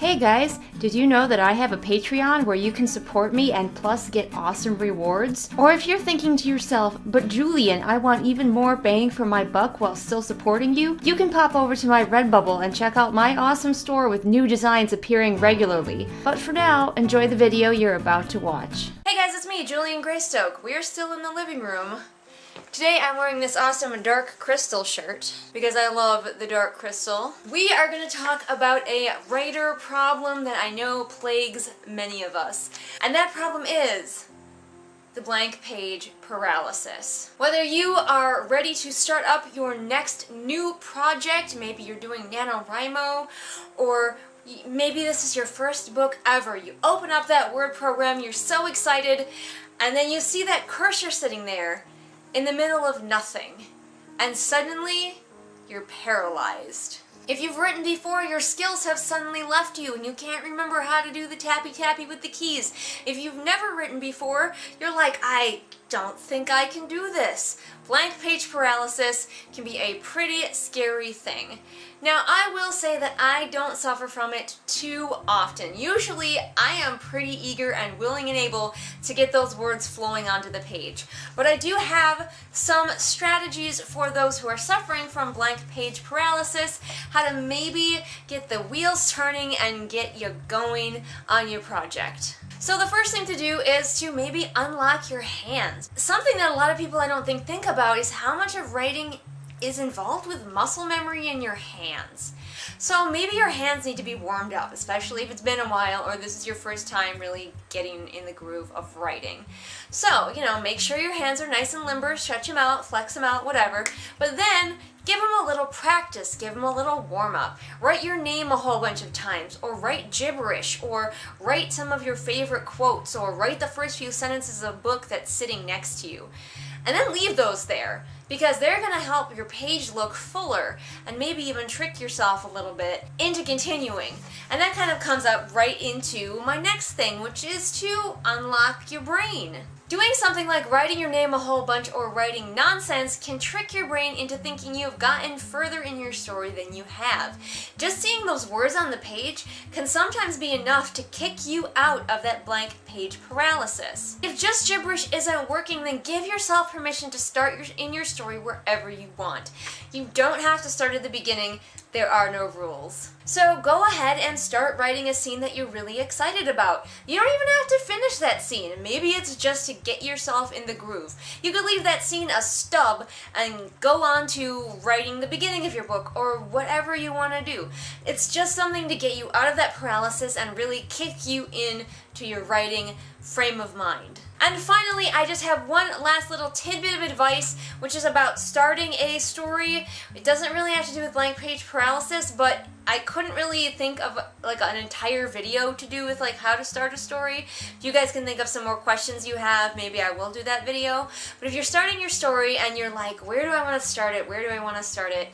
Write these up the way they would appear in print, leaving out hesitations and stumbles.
Hey guys, did you know that I have a Patreon where you can support me and plus get awesome rewards? Or if you're thinking to yourself, but Julian, I want even more bang for my buck while still supporting you, you can pop over to my Redbubble and check out my awesome store with new designs appearing regularly. But for now, enjoy the video you're about to watch. Hey guys, it's me, Julian Greystoke. We're still in the living room. Today I'm wearing this awesome dark crystal shirt because I love the dark crystal. We are going to talk about a writer problem that I know plagues many of us. And that problem is the blank page paralysis. Whether you are ready to start up your next new project, maybe you're doing NaNoWriMo, or maybe this is your first book ever. You open up that Word program, you're so excited, and then you see that cursor sitting there in the middle of nothing, and suddenly you're paralyzed. If you've written before, your skills have suddenly left you and you can't remember how to do the tappy-tappy with the keys. If you've never written before, you're like, I don't think I can do this. Blank page paralysis can be a pretty scary thing. Now, I will say that I don't suffer from it too often. Usually, I am pretty eager and willing and able to get those words flowing onto the page. But I do have some strategies for those who are suffering from blank page paralysis, how to maybe get the wheels turning and get you going on your project. So the first thing to do is to maybe unlock your hands. Something that a lot of people I don't think about is how much of writing is involved with muscle memory in your hands. So maybe your hands need to be warmed up, especially if it's been a while or this is your first time really getting in the groove of writing. So, make sure your hands are nice and limber, stretch them out, flex them out, whatever, but then give them a little practice, give them a little warm-up. Write your name a whole bunch of times, or write gibberish, or write some of your favorite quotes, or write the first few sentences of a book that's sitting next to you. And then leave those there, because they're going to help your page look fuller, and maybe even trick yourself a little bit into continuing. And that kind of comes up right into my next thing, which is to unlock your brain. Doing something like writing your name a whole bunch or writing nonsense can trick your brain into thinking you've gotten further in your story than you have. Just seeing those words on the page can sometimes be enough to kick you out of that blank page paralysis. If just gibberish isn't working, then give yourself permission to start in your story wherever you want. You don't have to start at the beginning. There are no rules. So go ahead and start writing a scene that you're really excited about. You don't even have to finish that scene. Maybe it's just to get yourself in the groove. You could leave that scene a stub and go on to writing the beginning of your book or whatever you want to do. It's just something to get you out of that paralysis and really kick you into your writing frame of mind. And finally, I just have one last little tidbit of advice, which is about starting a story. It doesn't really have to do with blank page paralysis, but I couldn't really think of like an entire video to do with like how to start a story. If you guys can think of some more questions you have, maybe I will do that video. But if you're starting your story and you're like, where do I want to start it? Where do I want to start it?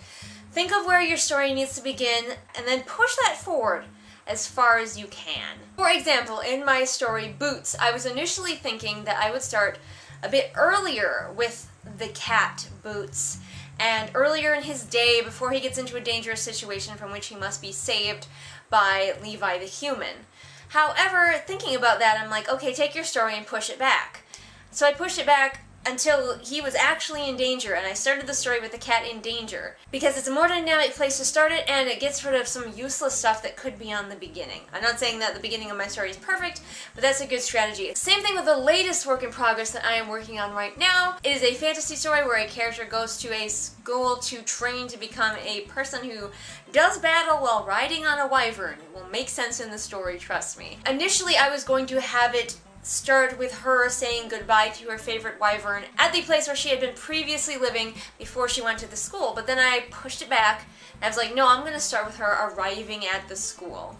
Think of where your story needs to begin and then push that forward as far as you can. For example, in my story, Boots, I was initially thinking that I would start a bit earlier with the cat, Boots, and earlier in his day before he gets into a dangerous situation from which he must be saved by Levi the human. However, thinking about that, I'm like, okay, take your story and push it back. So I pushed it back until he was actually in danger, and I started the story with the cat in danger because it's a more dynamic place to start it and it gets rid of some useless stuff that could be on the beginning. I'm not saying that the beginning of my story is perfect, but that's a good strategy. Same thing with the latest work in progress that I am working on right now. It is a fantasy story where a character goes to a school to train to become a person who does battle while riding on a wyvern. It will make sense in the story, trust me. Initially, I was going to have it start with her saying goodbye to her favorite wyvern at the place where she had been previously living before she went to the school, but then I pushed it back and I was like, no, I'm going to start with her arriving at the school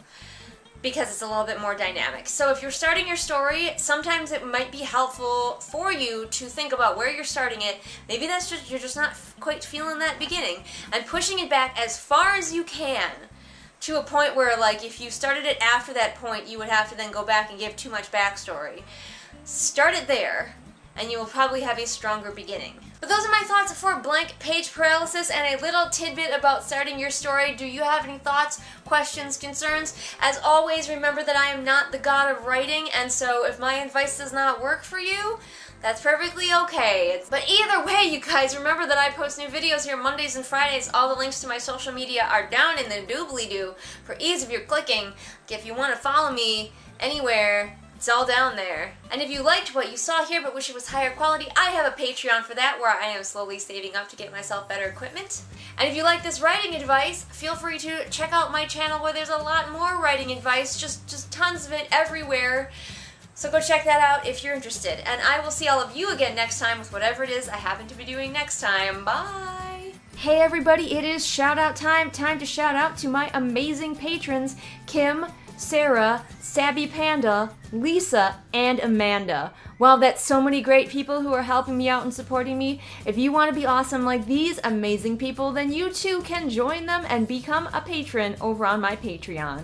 because it's a little bit more dynamic. So if you're starting your story, sometimes it might be helpful for you to think about where you're starting it. Maybe that's just you're just not quite feeling that beginning, and pushing it back as far as you can to a point where, like, if you started it after that point, you would have to then go back and give too much backstory. Start it there, and you will probably have a stronger beginning. But those are my thoughts for blank page paralysis and a little tidbit about starting your story. Do you have any thoughts, questions, concerns? As always, remember that I am not the god of writing, and so if my advice does not work for you, that's perfectly okay. But either way, you guys, remember that I post new videos here Mondays and Fridays. All the links to my social media are down in the doobly-doo for ease of your clicking. If you want to follow me anywhere, it's all down there. And if you liked what you saw here but wish it was higher quality, I have a Patreon for that where I am slowly saving up to get myself better equipment. And if you like this writing advice, feel free to check out my channel where there's a lot more writing advice, just tons of it everywhere. So go check that out if you're interested. And I will see all of you again next time with whatever it is I happen to be doing next time. Bye! Hey everybody, it is shout out time. Time to shout out to my amazing patrons, Kim, Sarah, Sabby Panda, Lisa, and Amanda. Wow, that's so many great people who are helping me out and supporting me. If you want to be awesome like these amazing people, then you too can join them and become a patron over on my Patreon.